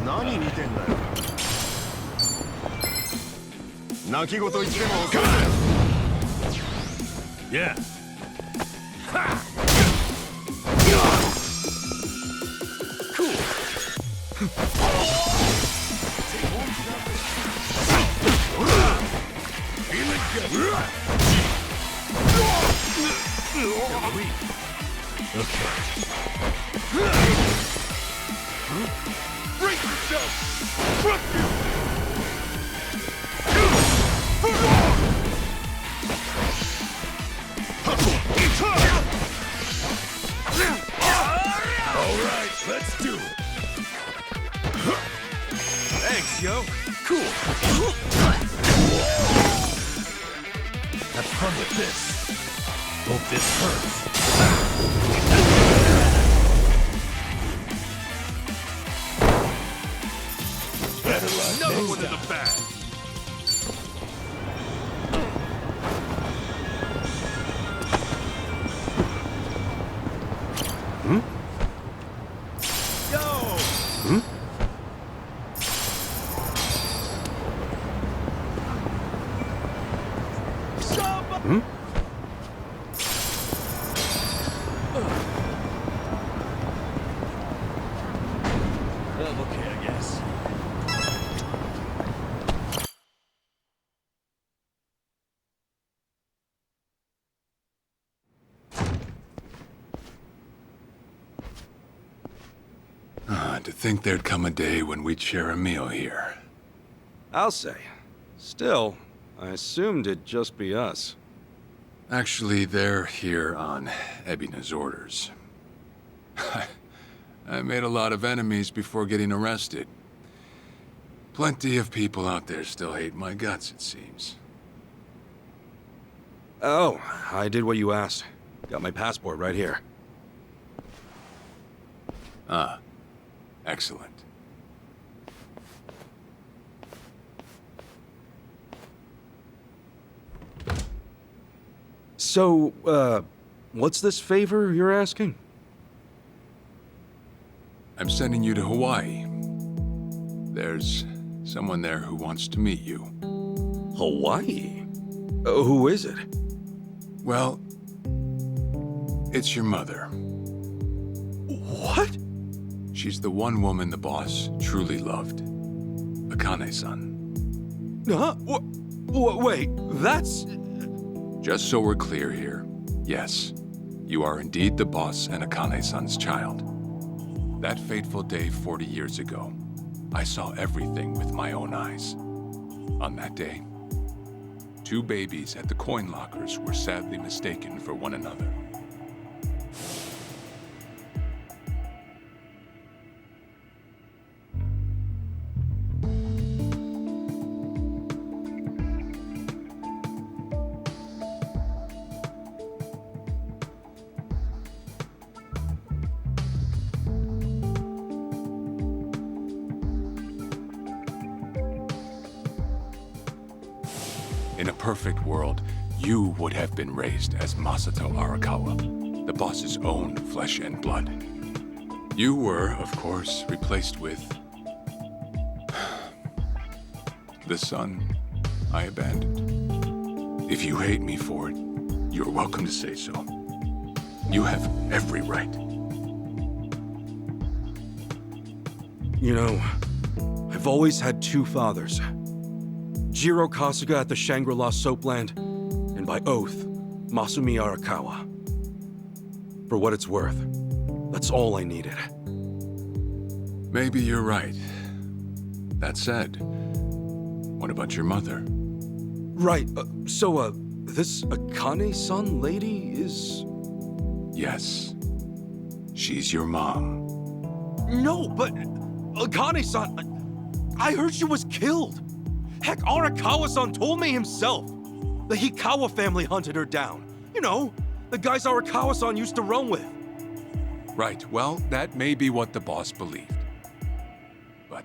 何見てんだよ。泣き言言っても遅い。Yeah. Cool. Feeling good. Okay. Brace yourself. Fuck you. All right, let's do it. Thanks, yo. Cool. Have fun with this. Hope this hurts. Better luck Another next one in the time. bag. Yo! Somebody! I'm okay, I guess. To think there'd come a day when we'd share a meal here. I'll say. Still, I assumed it'd just be us. Actually, they're here on Ebina's orders. I made a lot of enemies before getting arrested. Plenty of people out there still hate my guts, it seems. Oh, I did what you asked. Got my passport right here. Ah, excellent. So, what's this favor you're asking? I'm sending you to Hawaii. There's someone there who wants to meet you. Hawaii? Who is it? Well, it's your mother. What? She's the one woman the boss truly loved. Akane-san. Huh? Wait, that's... Just so we're clear here, yes, you are indeed the boss and Akane-san's child. That fateful day 40 years ago, I saw everything with my own eyes. On that day, 2 babies at the coin lockers were sadly mistaken for one another. In a perfect world, you would have been raised as Masato Arakawa, the boss's own flesh and blood. You were, of course, replaced with... the son I abandoned. If you hate me for it, you're welcome to say so. You have every right. You know, I've always had 2 fathers. Jiro Kasuga at the Shangri-La Soapland, and by oath, Masumi Arakawa. For what it's worth, that's all I needed. Maybe you're right. That said, what about your mother? Right, so, this Akane-san lady is... Yes. She's your mom. No, but... Akane-san... I heard she was killed! Heck, Arakawa-san told me himself! The Hikawa family hunted her down. You know, the guys Arakawa-san used to run with. Right, well, that may be what the boss believed. But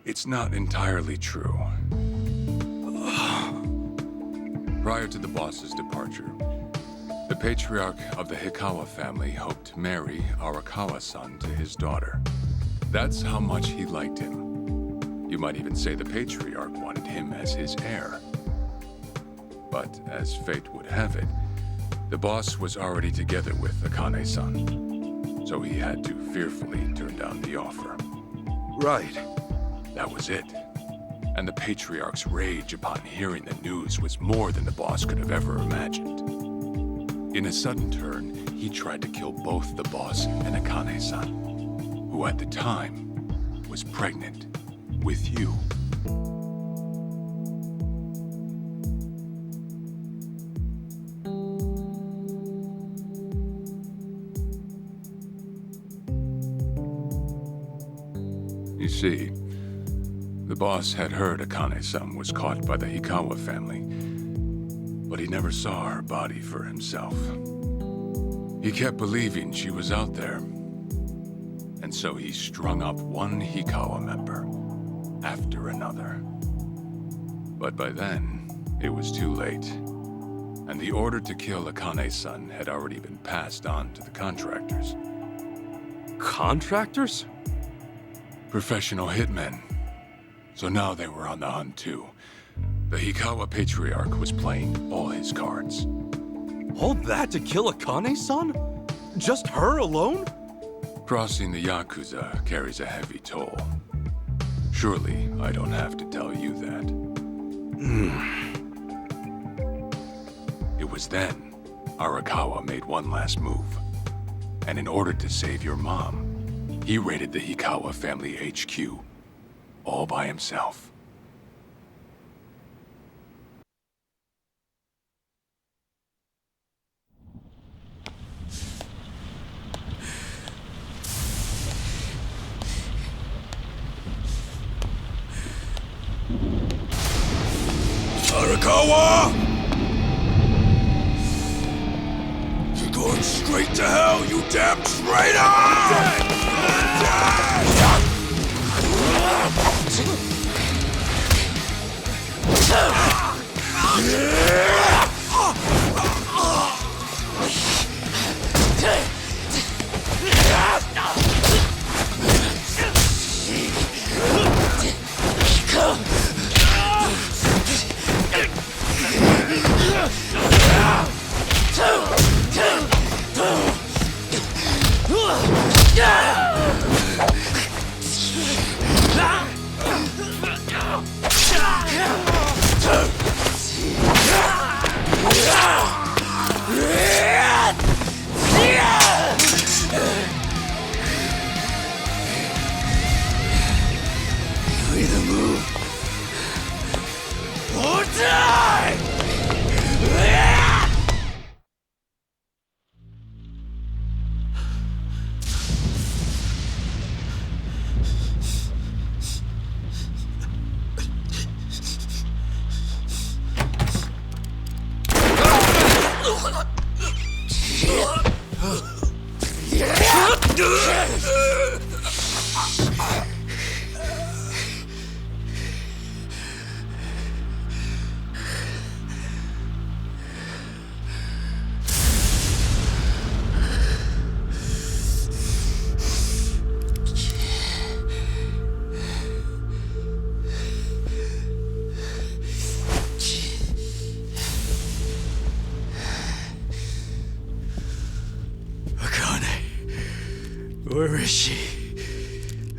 it's not entirely true. Prior to the boss's departure, the patriarch of the Hikawa family hoped to marry Arakawa-san to his daughter. That's how much he liked him. You might even say the patriarch wanted him as his heir. But as fate would have it, the boss was already together with Akane-san, so he had to fearfully turn down the offer. Right. That was it. And the patriarch's rage upon hearing the news was more than the boss could have ever imagined. In a sudden turn, he tried to kill both the boss and Akane-san, who at the time was pregnant with you. You see, the boss had heard Akane-san was caught by the Hikawa family, but he never saw her body for himself. He kept believing she was out there, and so he strung up one Hikawa member after another. But by then, it was too late, and the order to kill Akane-san had already been passed on to the contractors. Contractors? Professional hitmen. So now they were on the hunt too. The Hikawa Patriarch was playing all his cards. All that to kill Akane-san? Just her alone? Crossing the Yakuza carries a heavy toll. Surely I don't have to tell you that. It was then Arakawa made one last move. And in order to save your mom, he raided the Hikawa family HQ, all by himself. Arakawa! You're going straight to hell, you damn traitor! You either move or die! Where is she,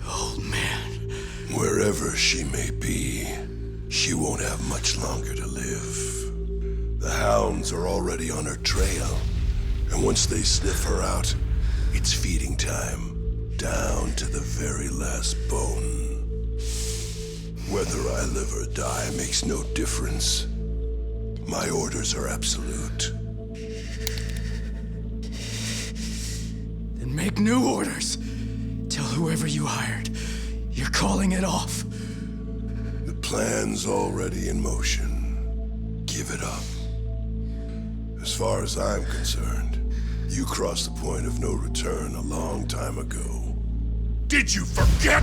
old man? Wherever she may be, she won't have much longer to live. The hounds are already on her trail, and once they sniff her out, it's feeding time, down to the very last bone. Whether I live or die makes no difference. My orders are absolute. Make new orders. Tell whoever you hired, you're calling it off. The plan's already in motion. Give it up. As far as I'm concerned, you crossed the point of no return a long time ago. Did you forget?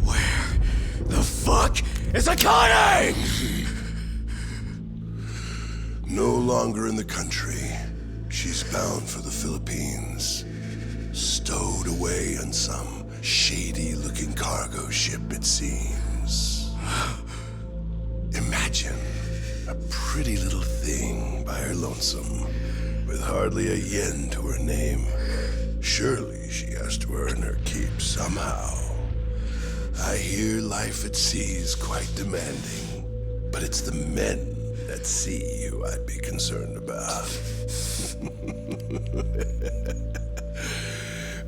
Where the fuck is Akane? No longer in the country. She's bound for the Philippines, stowed away in some shady-looking cargo ship, it seems. Imagine a pretty little thing by her lonesome, with hardly a yen to her name. Surely she has to earn her keep somehow. I hear life at sea is quite demanding, but it's the men at sea who I'd be concerned about.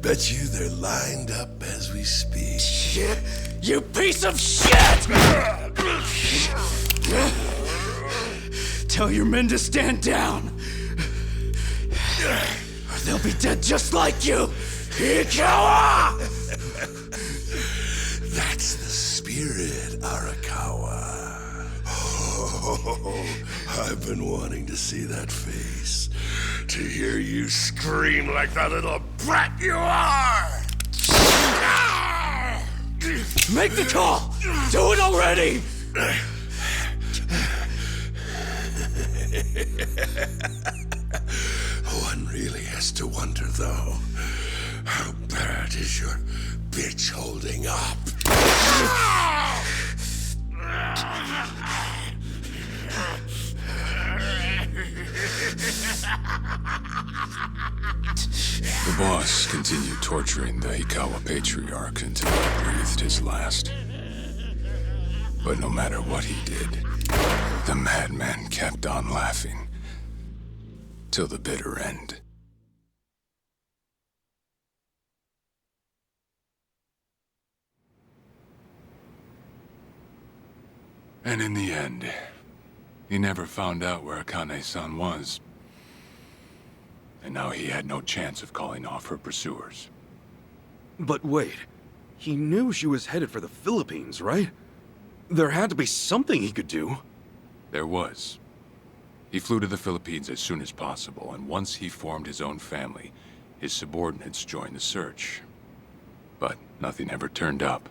Bet you they're lined up as we speak. Shit! You piece of shit! Tell your men to stand down, or they'll be dead just like you! Ikawa! That's the spirit, Arakawa. Oh, I've been wanting to see that face. To hear you scream like the little brat you are! Make the call! Do it already! One really has to wonder, though, how bad is your bitch holding up? The boss continued torturing the Hikawa patriarch until he breathed his last. But no matter what he did, the madman kept on laughing. Till the bitter end. And in the end, he never found out where Akane-san was. And now he had no chance of calling off her pursuers. But wait, he knew she was headed for the Philippines, right? There had to be something he could do. There was. He flew to the Philippines as soon as possible, and once he formed his own family, his subordinates joined the search. But nothing ever turned up,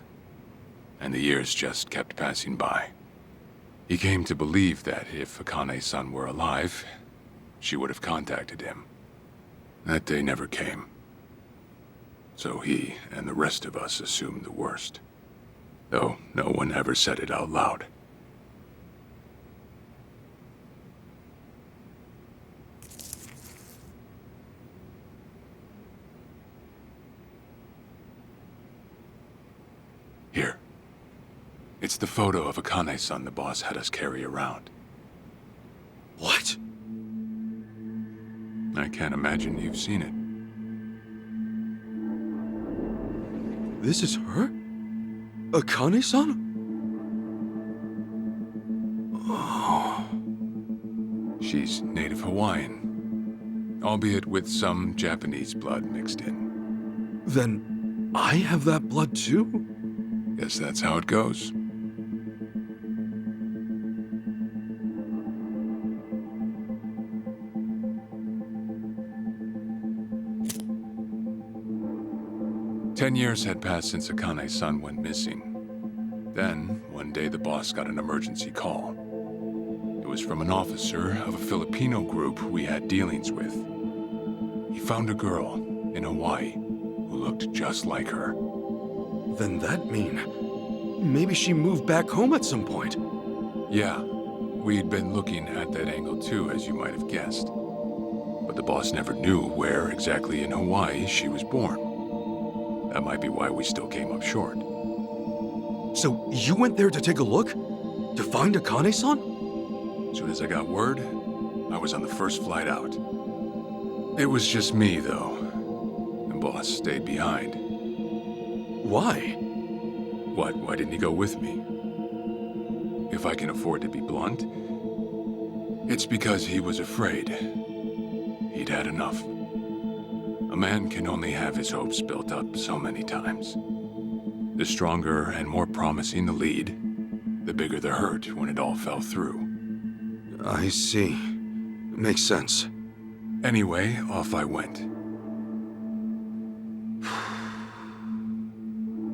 and the years just kept passing by. He came to believe that if Akane-san were alive, she would have contacted him. That day never came. So he and the rest of us assumed the worst. Though no one ever said it out loud. Here. It's the photo of Akane-san the boss had us carry around. What? I can't imagine you've seen it. This is her? Akane-san? She's native Hawaiian, albeit with some Japanese blood mixed in. Then I have that blood too? Guess that's how it goes. Ten years had passed since Akane-san went missing. Then, one day the boss got an emergency call. It was from an officer of a Filipino group we had dealings with. He found a girl in Hawaii who looked just like her. Then that mean maybe she moved back home at some point. Yeah, we'd been looking at that angle too, as you might have guessed. But the boss never knew where exactly in Hawaii she was born. That might be why we still came up short. So you went there to take a look? To find Akane-san? As soon as I got word, I was on the first flight out. It was just me, though. The boss stayed behind. Why? What? Why didn't he go with me? If I can afford to be blunt, it's because he was afraid. He'd had enough. A man can only have his hopes built up so many times. The stronger and more promising the lead, the bigger the hurt when it all fell through. I see. Makes sense. Anyway, off I went.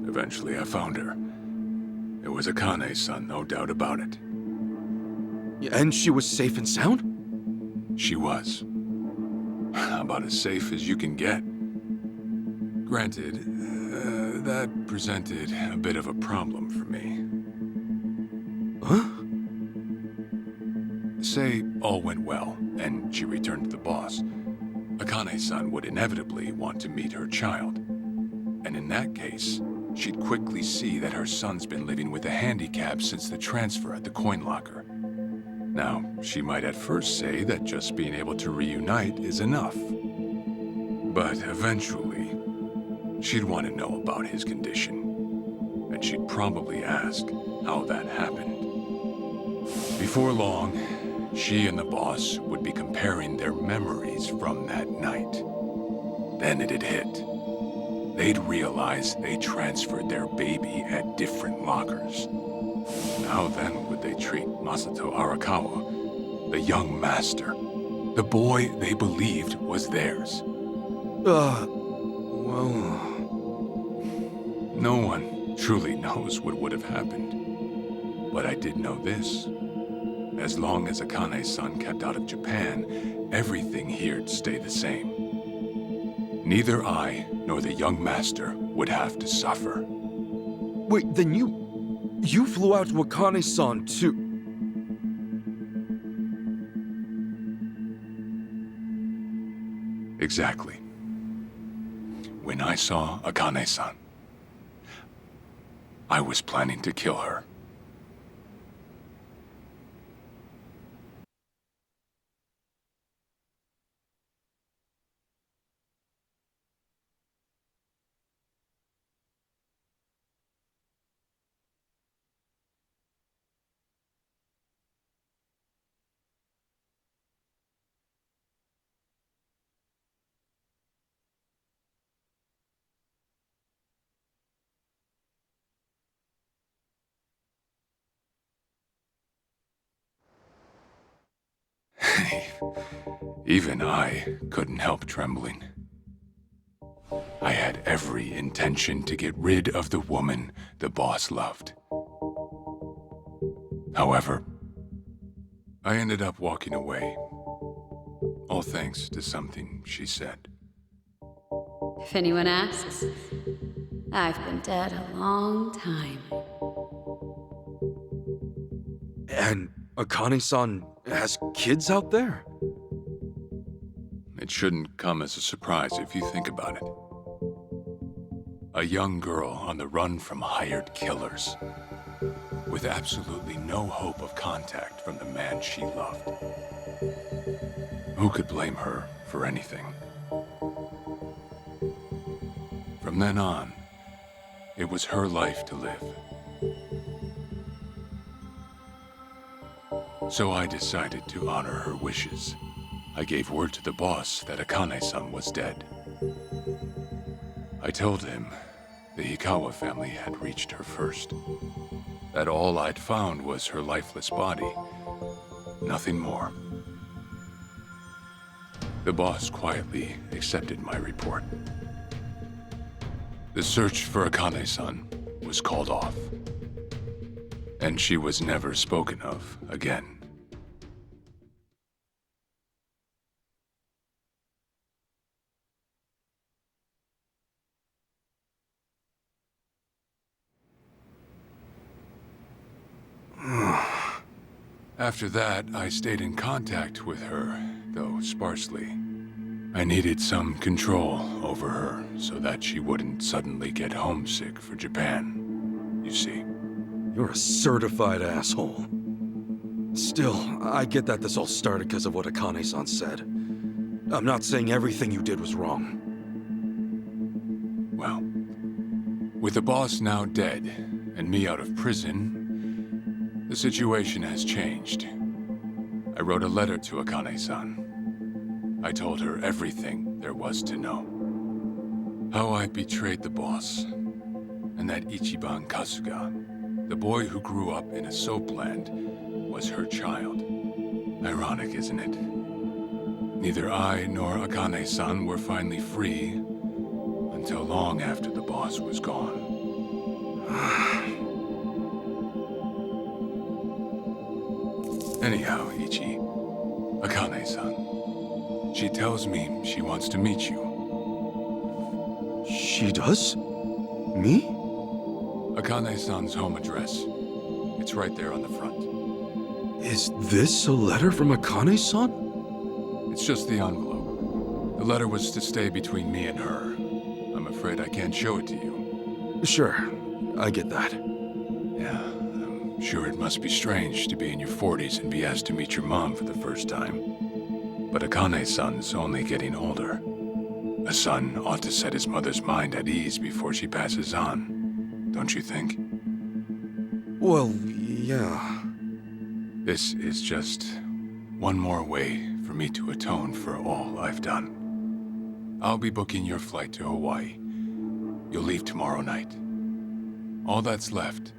Eventually, I found her. It was Akane's-san, no doubt about it. And she was safe and sound? She was. About as safe as you can get. Granted, that presented a bit of a problem for me. Huh? Say all went well, and she returned to the boss. Akane-san would inevitably want to meet her child. And in that case, she'd quickly see that her son's been living with a handicap since the transfer at the coin locker. Now, she might at first say that just being able to reunite is enough. But eventually, she'd want to know about his condition. And she'd probably ask how that happened. Before long, she and the boss would be comparing their memories from that night. Then it'd hit. They'd realize they transferred their baby at different lockers. How then would they treat Masato Arakawa, the young master, the boy they believed was theirs? Well... No one truly knows what would have happened. But I did know this. As long as Akane-san kept out of Japan, everything here'd stay the same. Neither I nor the young master would have to suffer. Wait, then you flew out to Akane-san too? Exactly. When I saw Akane-san, I was planning to kill her. Even I couldn't help trembling. I had every intention to get rid of the woman the boss loved. However, I ended up walking away, all thanks to something she said. If anyone asks, I've been dead a long time. And Akane-san has kids out there? It shouldn't come as a surprise if you think about it. A young girl on the run from hired killers, with absolutely no hope of contact from the man she loved. Who could blame her for anything? From then on, it was her life to live. So I decided to honor her wishes. I gave word to the boss that Akane-san was dead. I told him the Hikawa family had reached her first. That all I'd found was her lifeless body. Nothing more. The boss quietly accepted my report. The search for Akane-san was called off. And she was never spoken of again. After that, I stayed in contact with her, though sparsely. I needed some control over her so that she wouldn't suddenly get homesick for Japan, you see. You're a certified asshole. Still, I get that this all started because of what Akane-san said. I'm not saying everything you did was wrong. Well, with the boss now dead and me out of prison, the situation has changed. I wrote a letter to Akane-san. I told her everything there was to know. How I betrayed the boss, and that Ichiban Kasuga, the boy who grew up in a soapland, was her child. Ironic, isn't it? Neither I nor Akane-san were finally free until long after the boss was gone. Anyhow, Ichi, Akane-san, she tells me she wants to meet you. She does? Me? Akane-san's home address. It's right there on the front. Is this a letter from Akane-san? It's just the envelope. The letter was to stay between me and her. I'm afraid I can't show it to you. Sure, I get that. Yeah, I'm sure it must be strange to be in your 40s and be asked to meet your mom for the first time. But Akane-san's only getting older. A son ought to set his mother's mind at ease before she passes on, don't you think? Well, yeah. This is just one more way for me to atone for all I've done. I'll be booking your flight to Hawaii. You'll leave tomorrow night. All that's left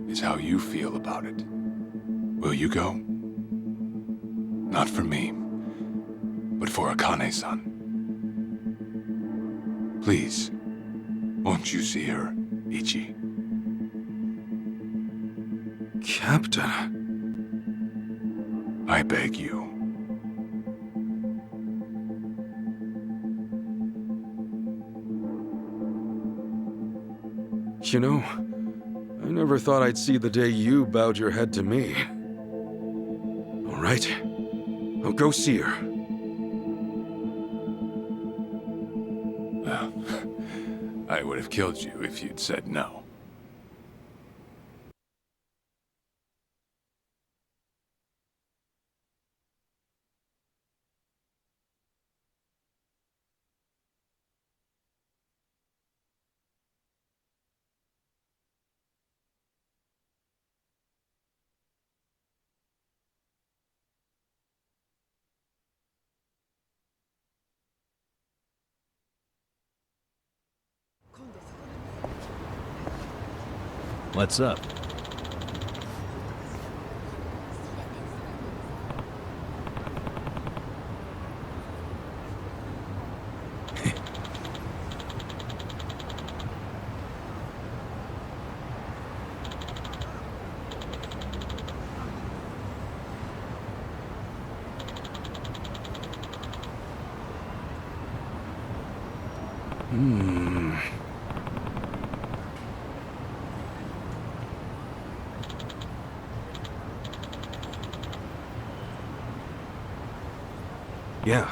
is how you feel about it. Will you go? Not for me, but for Akane-san. Please, won't you see her, Ichi? Captain. I beg you. You know, I never thought I'd see the day you bowed your head to me. All right, I'll go see her. Well, I would have killed you if you'd said no. What's up? Yeah.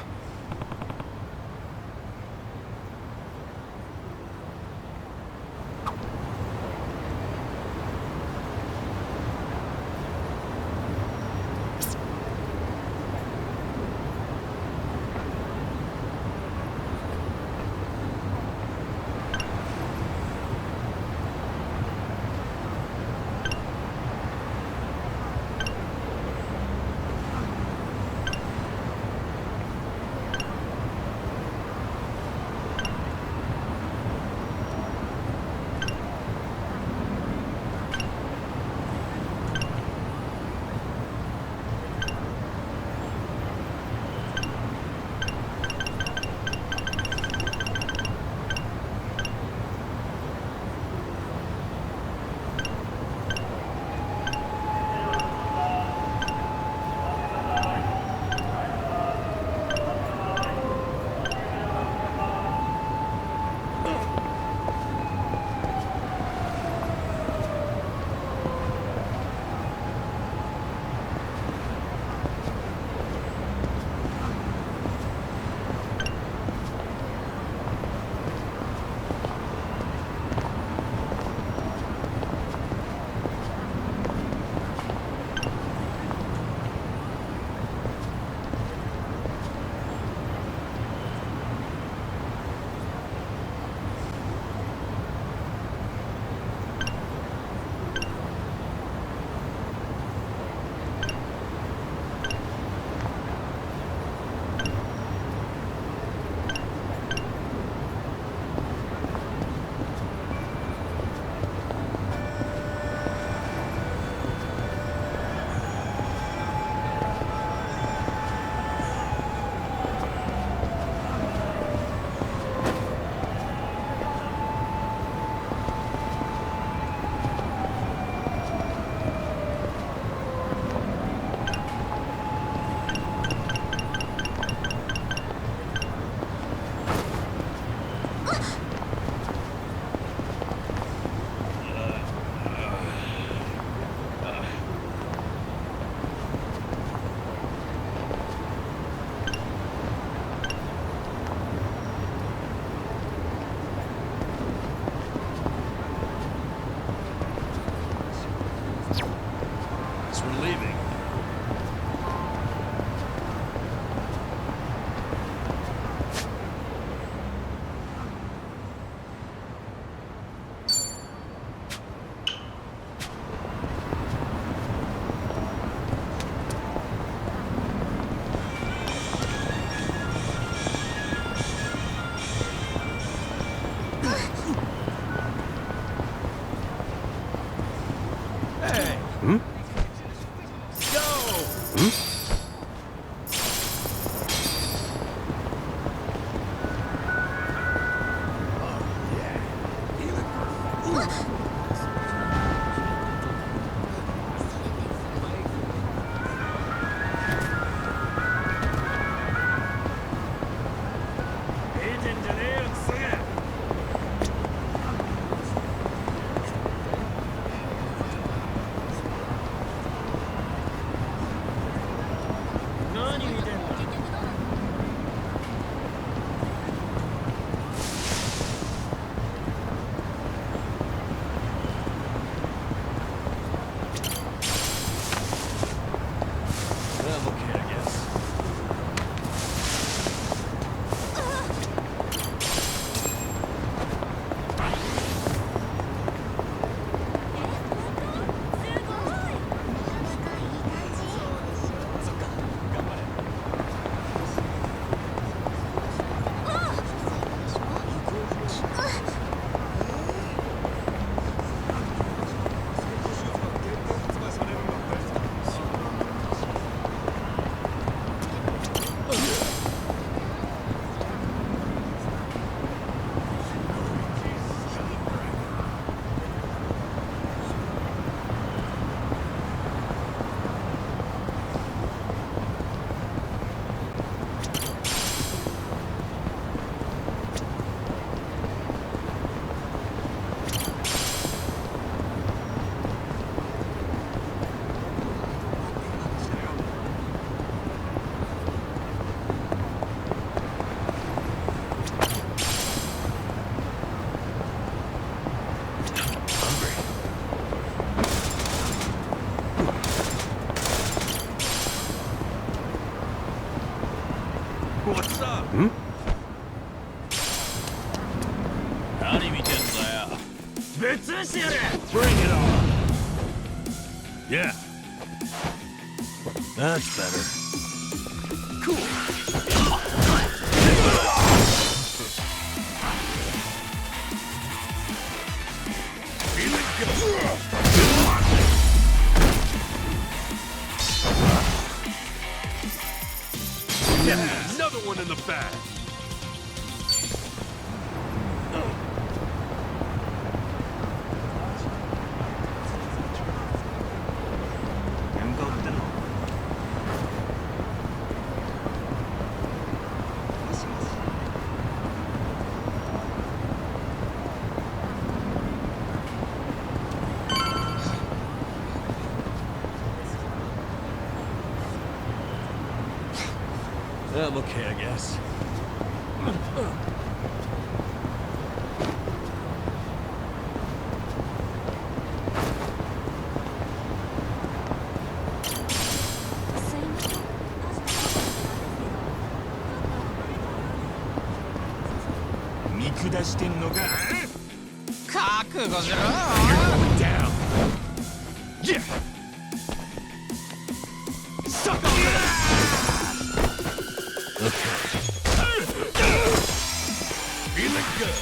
I'm okay, I guess. What's up? Bring it on. Yeah. That's better. Cool. Yeah, another one in the bag. I'm okay, I guess. Down. Yeah. Suck on Feeling good.